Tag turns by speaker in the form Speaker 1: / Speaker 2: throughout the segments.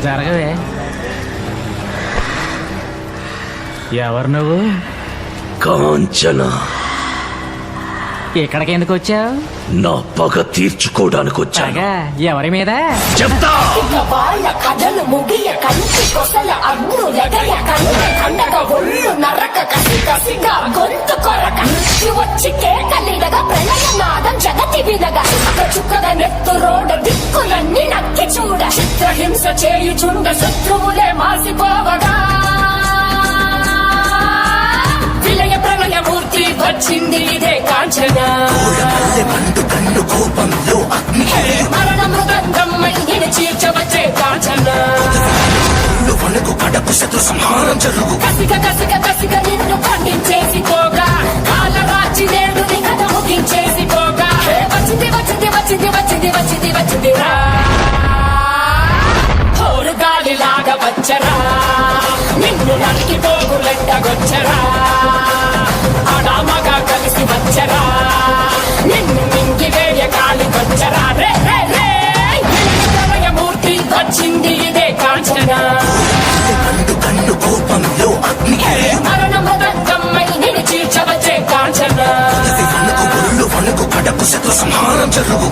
Speaker 1: జరగవే. ఎవరు నువ్వు?
Speaker 2: కాంచన.
Speaker 1: ఇక్కడికి ఎందుకు వచ్చావు?
Speaker 2: నా పగ తీర్చుకోవడానికి వచ్చాగా.
Speaker 1: ఎవరి మీద
Speaker 2: చెప్తా.
Speaker 3: వాళ్ళ కథలు ముగియ కంటి కొసల అగ్ను ఎగయ కండ కండగ ఒళ్ళు నరక కసి కసిగా గొంతు కొరక వచ్చి కేకలిడగా ప్రళయనాదం జగతి వినగా చుక్కగా నెత్తు రోడ దిక్కులన్నీ నక్కి చూడ చిత్రహింస చేయుచుండ శత్రువులే మాసిపోవగా విలయ ప్రళయ మూర్తి వచ్చింది ఇదే కాంచన. మరణ మృదంగమ్మై నిన్ను చీల్చవచ్చే కాంచన. కసిక కసిక కసిక నిన్ను ఖండించేసి పోగా కాలరాచి నేడు నీ కథ ముగించేసి పోగా వచ్చింది వచ్చింది వచ్చింది వచ్చింది వచ్చింది వచ్చిందిరా హోరు గాలిలాగా వచ్చరా నిన్ను నరికి పోగులెట్టగొచ్చరా ఆడామగా కలిసి వచ్చరా నిన్ను మింగి వేయ గాలి వచ్చరా రే రే రే మూర్తి వచ్చింది ఇదే కాంచన. మరణ మృదంగమ్మై నిన్ను చీల్చవచ్చే కాంచన.
Speaker 2: శత్రు సంహారం జరుగు.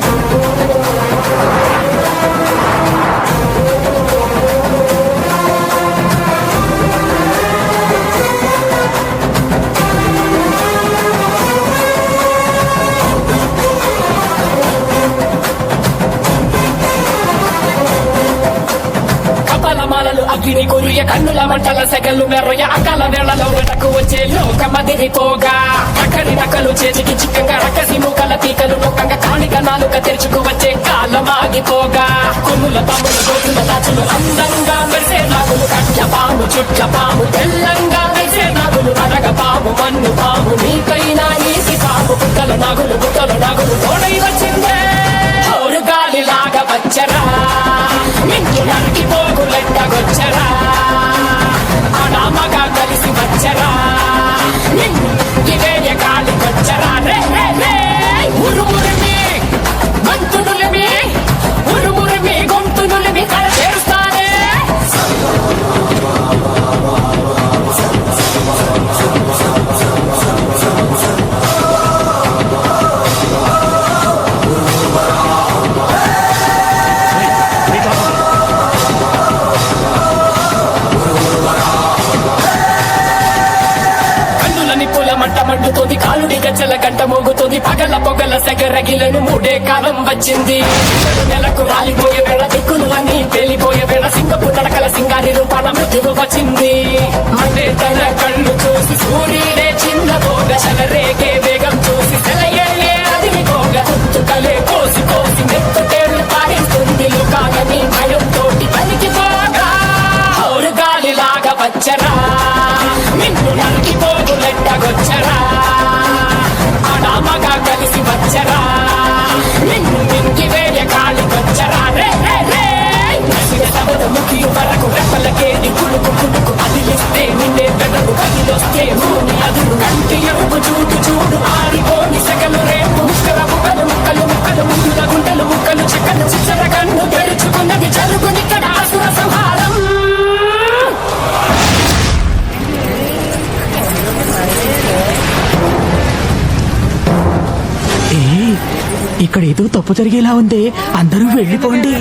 Speaker 3: కపలమాలలు అగ్ని కురియ కన్నుల మంటల సెగలు మెర్రయ అకాల వేళలో వెనక్కు వచ్చే లోకమదిరిపోగా అక్కడి నకలు చేతికి చిక్కంగా రకసి మూకల తీకలు లోకంగా కాణిక నాలుక తెరుచుకు వచ్చే కాలం ఆగిపోగా కొమ్ముల పాముల గోతుల దాచులు అందంగా మెరిసే నాగులు కట్ల పాము చుట్ల పాము తెల్లంగా మెరిసే నాగులు అరగ పాము మన్ను పాము నీకైనా ఈసి పాము బుట్టలు నాగులు తోడై వచ్చిందే హోరు గాలిలాగా వచ్చరా నిన్ను నరికి పోగులెట్టగొచ్చరా ఆడామగా కలిసి వచ్చరా నిన్ను ఇవేయ గాలి వచ్చరా రే రే రే ఉరుమురిమి గొంతునులిమి ఉరుమురిమి గొంతునులిమి కడ చేస్తానే మంట మండుతోంది కాలుడి గచ్చల గంట మోగుతోంది పగల పొగల సెగరగిలను మూడే కాలం వచ్చింది నెలకు రాలిపోయే వేళ దిక్కులు అన్ని పేలిపోయే వేళ సింగపు నడకల సింగారి రూపాన మృత్యువు వచ్చింది మండే తన కళ్ళు చూసి సూర్యుడే చిన్న పోగ శలరేగే వేగం చూసి సెలయే అదిరిపోగ చుట్టుకలే కోసి కోసి మెత్తుటేళ్లు పారిస్తుంది లోకాలని భయం తోటి పలికిపోగా హోరు గాలిలాగా వచ్చరా నిన్ను నరికి పోగులెట్టగొచ్చరా ఆడామగా కలిసి వచ్చరా నిన్ను మింగి వేయ గాలి వచ్చరా రే రే రే సబద ముఖి వరకు రెప్పలకేది కులుకు కులుకు అదిలిస్తే నిన్నే వెనకు కదిలొస్తే భూమి అదురు కంటి ఎరుపు చూడు చూడు ఆరిపోని సెగలు రేపు ముక్కల ముక్కలు ముక్కలు ముక్కలు ముక్కుల గుంటలు ముక్కలు చెక్కలు చిచ్చర కన్ను తెరుచుకున్నది జరుగునిక్కడ అసుర సంహారం.
Speaker 1: ఇక్కడ ఏదో తప్పు జరిగేలా ఉంది, అందరూ వెళ్ళిపోండి.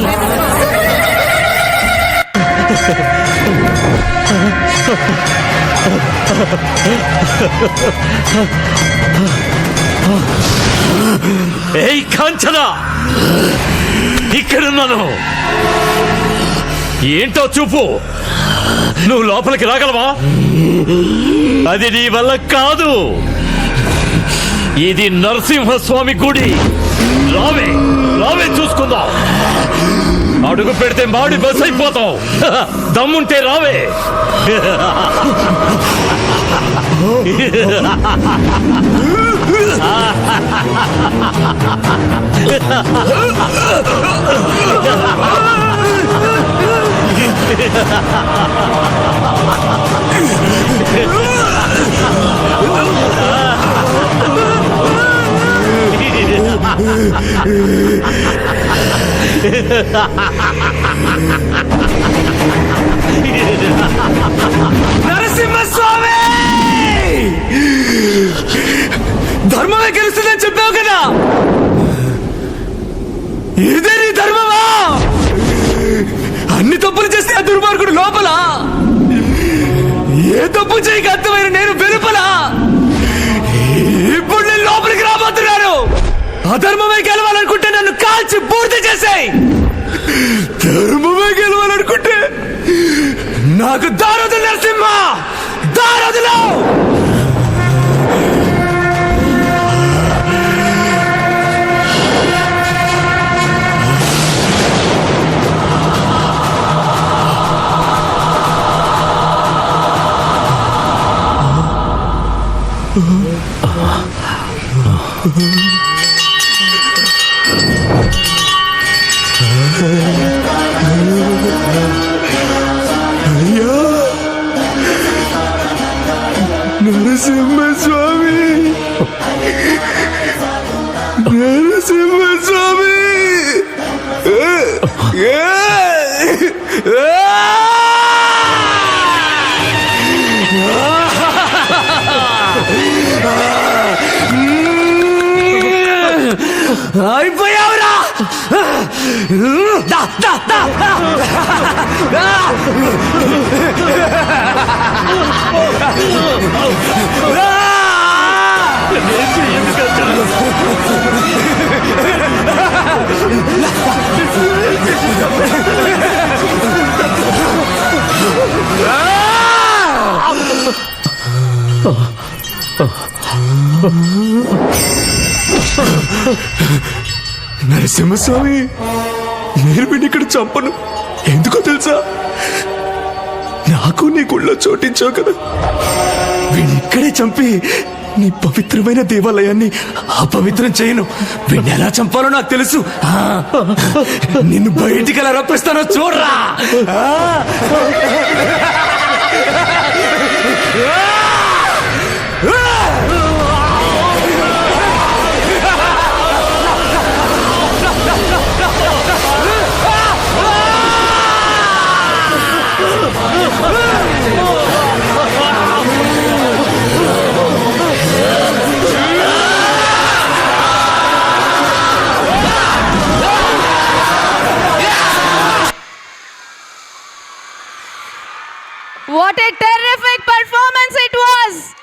Speaker 2: ఏయ్ కాంచన, ఇక్కడున్నాను. ఏంటో చూపు. నువ్వు లోపలికి రాగలవా? అది నీ వల్ల కాదు. ఇది నరసింహస్వామి గుడి. రావే రావే చూసుకుందాం. అడుగు పెడితే మాడి బస్ అయిపోతావు. దమ్ముంటే రావే.
Speaker 4: నరసింహస్వామి, ధర్మమే గెలుస్తుందని చెప్పావు కదా, ఇదే నీ ధర్మమా? అన్ని తప్పులు చేస్తే ఆ దుర్మార్గుడు లోపల, ఏ తప్పు చేయక అర్థమైన నేను వెలుపల. ఇప్పుడు నేను లోపలికి రాబోతున్నాను. అధర్మమే గెలవాలనుకుంటే నన్ను కాల్చి పూర్తి చేసాయి. ధర్మమే గెలవాలనుకుంటే నాకు దారదు నరసింహ, దారదులో. అయ్యా నరసింహస్వామి, నరసింహస్వామి. అయిపోయావురా. దా, దా, దా, దా. నరసింహస్వామి, నేను వీడిని ఇక్కడ చంపను. ఎందుకో తెలుసా? నాకు నీ గుళ్ళో చోటించావు కదా, వీడిని ఇక్కడే చంపి నీ పవిత్రమైన దేవాలయాన్ని అపవిత్రం చేయను. వీడిని ఎలా చంపాలో నాకు తెలుసు. నిన్ను బయటికి ఎలా రప్పిస్తానో చూడరా.
Speaker 5: What a terrific performance it was!